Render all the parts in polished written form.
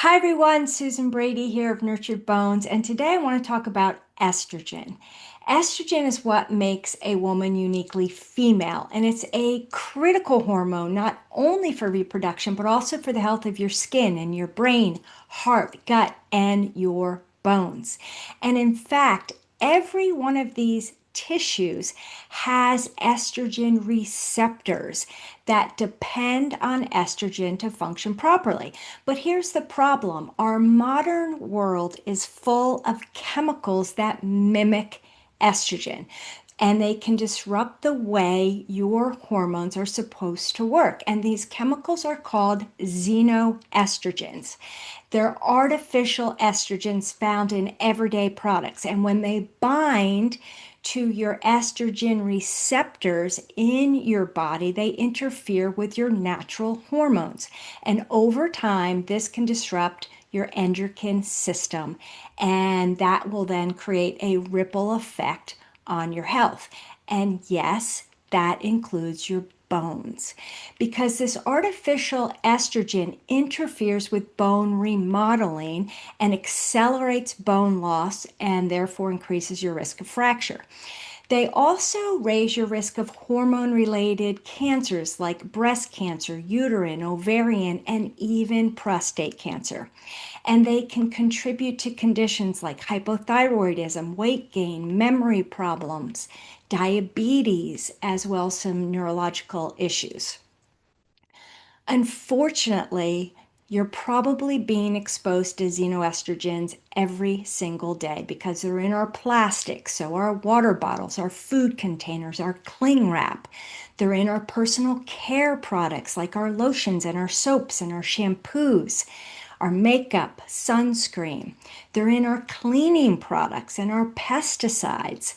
Hi everyone, Susan Brady here of Nurtured Bones, and today I want to talk about estrogen. Estrogen is what makes a woman uniquely female, and it's a critical hormone not only for reproduction but also for the health of your skin and your brain, heart, gut, and your bones. And in fact, every one of these tissues has estrogen receptors that depend on estrogen to function properly. But here's the problem: our modern world is full of chemicals that mimic estrogen, and they can disrupt the way your hormones are supposed to work. And these chemicals are called xenoestrogens. They're artificial estrogens found in everyday products. And when they bind to your estrogen receptors in your body, they interfere with your natural hormones. And over time, this can disrupt your endocrine system, and that will then create a ripple effect on your health. And yes, that includes your bones, because this artificial estrogen interferes with bone remodeling and accelerates bone loss and therefore increases your risk of fracture. They also raise your risk of hormone related cancers like breast cancer, uterine, ovarian, and even prostate cancer. And they can contribute to conditions like hypothyroidism, weight gain, memory problems, diabetes, as well as some neurological issues. Unfortunately, you're probably being exposed to xenoestrogens every single day because they're in our plastics, so our water bottles, our food containers, our cling wrap. They're in our personal care products like our lotions and our soaps and our shampoos, our makeup, sunscreen. They're in our cleaning products and our pesticides.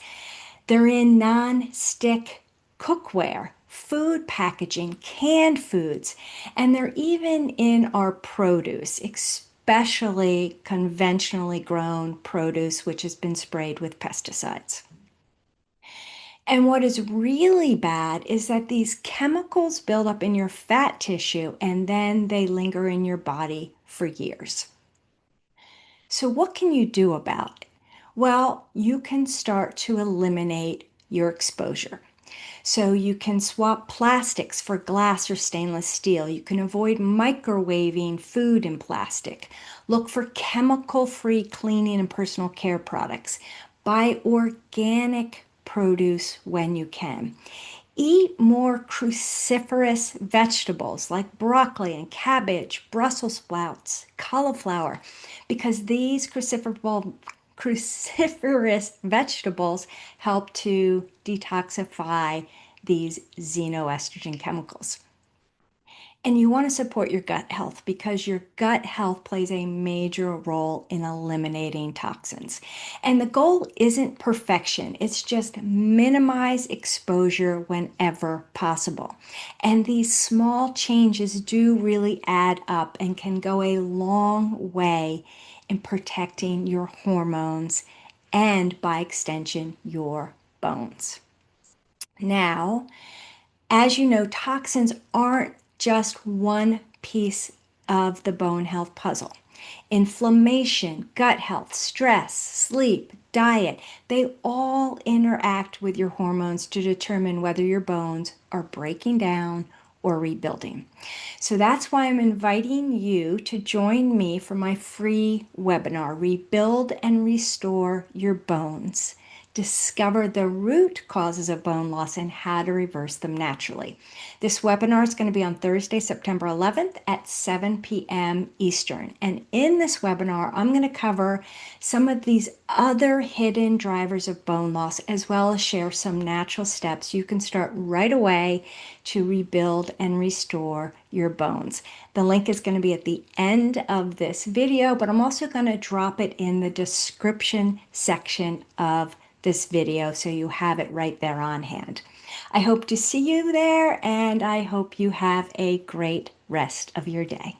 They're in non-stick cookware, food packaging, canned foods, and they're even in our produce, especially conventionally grown produce, which has been sprayed with pesticides. And what is really bad is that these chemicals build up in your fat tissue and then they linger in your body for years. So, what can you do about it? Well, you can start to eliminate your exposure. So you can swap plastics for glass or stainless steel. You can avoid microwaving food in plastic. Look for chemical-free cleaning and personal care products. Buy organic produce when you can. Eat more cruciferous vegetables like broccoli and cabbage, Brussels sprouts, cauliflower, because these cruciferous vegetables help to detoxify these xenoestrogen chemicals. And you want to support your gut health because your gut health plays a major role in eliminating toxins. And the goal isn't perfection, it's just minimize exposure whenever possible. And these small changes do really add up and can go a long way in protecting your hormones and, by extension, your bones. Now, as you know, toxins aren't just one piece of the bone health puzzle. Inflammation, gut health, stress, sleep, diet, they all interact with your hormones to determine whether your bones are breaking down or rebuilding. So that's why I'm inviting you to join me for my free webinar, Rebuild and Restore Your Bones. Discover the root causes of bone loss and how to reverse them naturally. This webinar is going to be on Thursday, September 11th at 7 p.m. Eastern. And in this webinar, I'm going to cover some of these other hidden drivers of bone loss, as well as share some natural steps you can start right away to rebuild and restore your bones. The link is going to be at the end of this video, but I'm also going to drop it in the description section of this video so you have it right there on hand. I hope to see you there, and I hope you have a great rest of your day.